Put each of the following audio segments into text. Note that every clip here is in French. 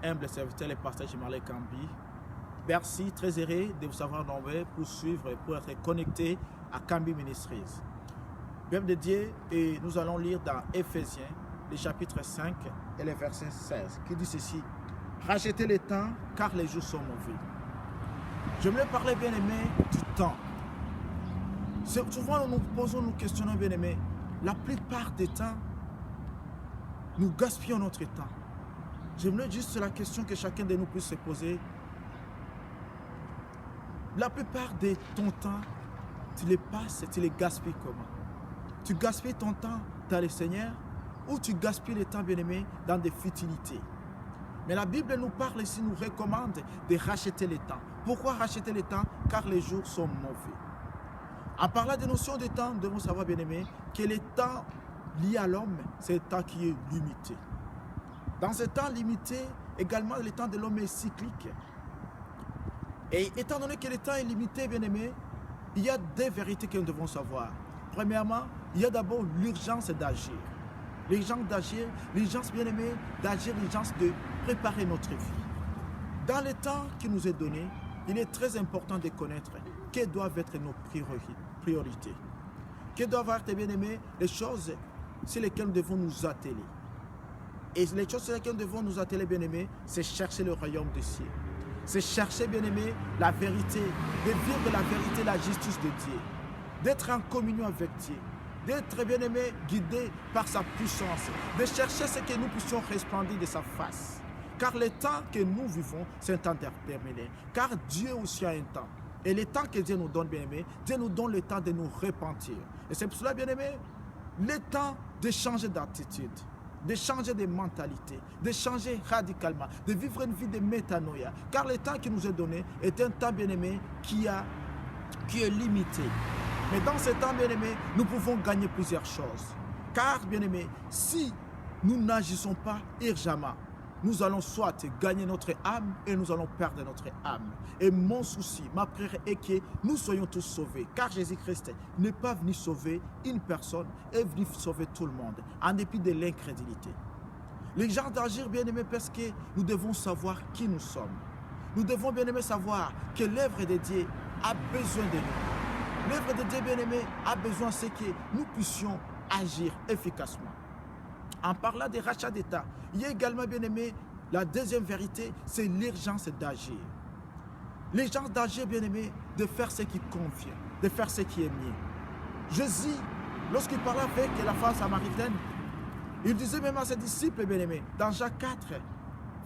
humble serviteur, le pasteur Jemarley Kambi. Merci, très heureux de vous avoir nombreux pour suivre et pour être connecté à Kambi Ministries. Bible de Dieu, et nous allons lire dans Éphésiens, le chapitre 5 et le verset 16, qui dit ceci: rachetez le temps, car les jours sont mauvais. J'aimerais parler, bien-aimé, du temps. Souvent, nous questionnons, bien-aimé, la plupart des temps, nous gaspillons notre temps. J'aimerais juste la question que chacun de nous puisse se poser. La plupart de ton temps, tu les passes et tu les gaspilles comment? Tu gaspilles ton temps dans le Seigneur ou tu gaspilles le temps, bien-aimé, dans des futilités? Mais la Bible nous parle ici, nous recommande de racheter le temps. Pourquoi racheter le temps? Car les jours sont mauvais. En parlant des notions de temps, nous devons savoir, bien-aimé, que le temps lié à l'homme, c'est le temps qui est limité. Dans ce temps limité, également, le temps de l'homme est cyclique. Et étant donné que le temps est limité, bien-aimé, il y a des vérités que nous devons savoir. Premièrement, il y a d'abord l'urgence d'agir. L'urgence d'agir, l'urgence, bien-aimé, d'agir, l'urgence de préparer notre vie. Dans le temps qui nous est donné, il est très important de connaître quelles doivent être nos priorités. Quelles doivent être, bien-aimé, les choses sur lesquelles nous devons nous atteler. Et les choses sur lesquelles nous devons nous atteler, bien-aimé, c'est chercher le royaume des cieux. C'est chercher, bien-aimé, la vérité, de vivre la vérité, la justice de Dieu, d'être en communion avec Dieu, d'être, bien-aimé, guidé par sa puissance, de chercher ce que nous puissions resplendir de sa face. Car le temps que nous vivons, c'est un temps déterminé. Car Dieu aussi a un temps. Et le temps que Dieu nous donne, bien-aimé, Dieu nous donne le temps de nous repentir. Et c'est pour cela, bien-aimé, le temps de changer d'attitude, de changer de mentalité, de changer radicalement, de vivre une vie de métanoïa. Car le temps qui nous est donné est un temps, bien-aimé, qui est limité. Mais dans ce temps, bien-aimé, nous pouvons gagner plusieurs choses. Car, bien-aimé, si nous n'agissons pas urgemment, nous allons soit gagner notre âme et nous allons perdre notre âme. Et mon souci, ma prière est que nous soyons tous sauvés. Car Jésus-Christ n'est pas venu sauver une personne, il est venu sauver tout le monde, en dépit de l'incrédulité. Les gens d'agir, bien-aimés, parce que nous devons savoir qui nous sommes. Nous devons, bien-aimés, savoir que l'œuvre de Dieu a besoin de nous. L'œuvre de Dieu, bien-aimé, a besoin c'est que nous puissions agir efficacement. En parlant de rachat d'État, il y a également, bien-aimé, la deuxième vérité, c'est l'urgence d'agir. L'urgence d'agir, bien-aimé, de faire ce qui convient, de faire ce qui est mieux. Jésus, lorsqu'il parlait avec la femme samaritaine, il disait même à ses disciples, bien-aimés, dans Jacques 4,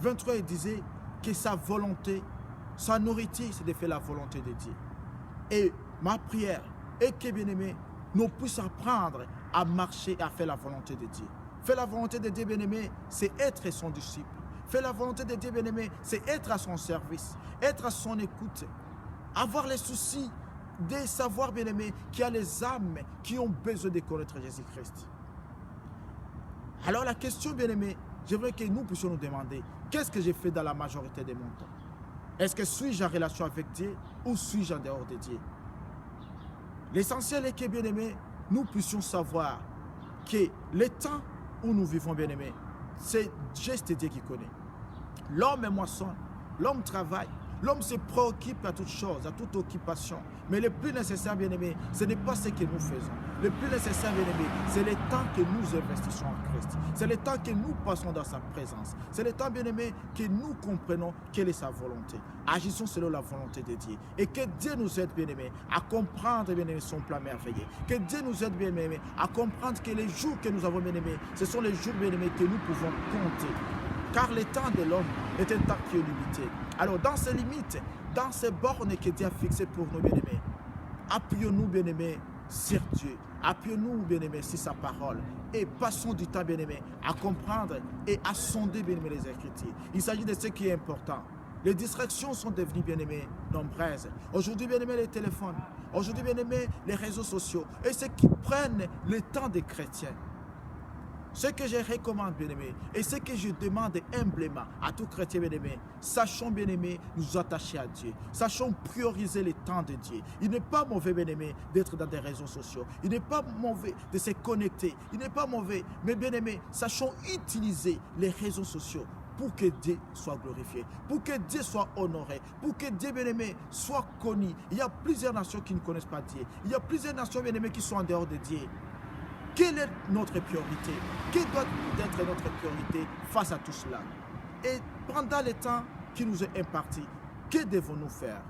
23, il disait que sa volonté, sa nourriture, c'est de faire la volonté de Dieu. Et ma prière est que, bien-aimé, nous puissions apprendre à marcher et à faire la volonté de Dieu. Faire la volonté de Dieu, bien-aimé, c'est être son disciple. Faire la volonté de Dieu, bien-aimé, c'est être à son service, être à son écoute, avoir les soucis de savoir, bien-aimé, qu'il y a les âmes qui ont besoin de connaître Jésus-Christ. Alors la question, bien-aimé, je voudrais que nous puissions nous demander, qu'est-ce que j'ai fait dans la majorité de mon temps? Est-ce que suis-je en relation avec Dieu ou suis-je en dehors de Dieu? L'essentiel est que, bien-aimé, nous puissions savoir que le temps où nous vivons, bien-aimés, c'est juste Dieu qui connaît. L'homme moissonne, l'homme travaille, l'homme se préoccupe à toute chose, à toute occupation. Mais le plus nécessaire, bien-aimé, ce n'est pas ce que nous faisons. Le plus nécessaire, bien-aimé, c'est le temps que nous investissons en Christ. C'est le temps que nous passons dans sa présence. C'est le temps, bien-aimé, que nous comprenons quelle est sa volonté. Agissons selon la volonté de Dieu. Et que Dieu nous aide, bien-aimé, à comprendre, bien-aimé, son plan merveilleux. Que Dieu nous aide, bien-aimé, à comprendre que les jours que nous avons, bien-aimé, ce sont les jours, bien-aimé, que nous pouvons compter. Car le temps de l'homme est un temps qui est limité. Alors, dans ces limites, dans ces bornes que Dieu a fixées pour nous, bien-aimés, appuyons-nous, bien-aimés, sur Dieu. Appuyons-nous, bien-aimés, sur sa parole. Et passons du temps, bien-aimés, à comprendre et à sonder, bien-aimés, les Écritures. Il s'agit de ce qui est important. Les distractions sont devenues, bien-aimés, nombreuses. Aujourd'hui, bien-aimés, les téléphones. Aujourd'hui, bien-aimés, les réseaux sociaux. Et ceux qui prennent le temps des chrétiens. Ce que je recommande, bien-aimé, et ce que je demande humblement à tout chrétien, bien-aimé, sachons, bien-aimé, nous attacher à Dieu. Sachons prioriser le temps de Dieu. Il n'est pas mauvais, bien-aimé, d'être dans des réseaux sociaux. Il n'est pas mauvais de se connecter. Il n'est pas mauvais, mais bien-aimé, sachons utiliser les réseaux sociaux pour que Dieu soit glorifié, pour que Dieu soit honoré, pour que Dieu, bien-aimé, soit connu. Il y a plusieurs nations qui ne connaissent pas Dieu. Il y a plusieurs nations, bien-aimées, qui sont en dehors de Dieu. Quelle est notre priorité? Quelle doit être notre priorité face à tout cela? Et pendant le temps qui nous est imparti, que devons-nous faire?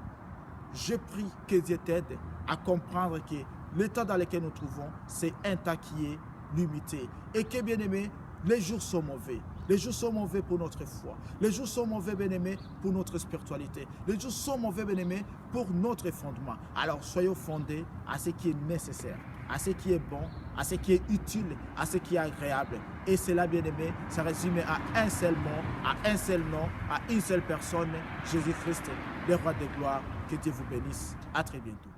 Je prie que Dieu t'aide à comprendre que le temps dans lequel nous trouvons, c'est un temps qui est limité. Et que, bien-aimé, les jours sont mauvais. Les jours sont mauvais pour notre foi. Les jours sont mauvais, bien-aimés, pour notre spiritualité. Les jours sont mauvais, bien-aimés, pour notre fondement. Alors, soyons fondés à ce qui est nécessaire, à ce qui est bon, à ce qui est utile, à ce qui est agréable. Et cela, bien-aimé, ça résume à un seul mot, à un seul nom, à une seule personne, Jésus-Christ, le roi de gloire. Que Dieu vous bénisse. À très bientôt.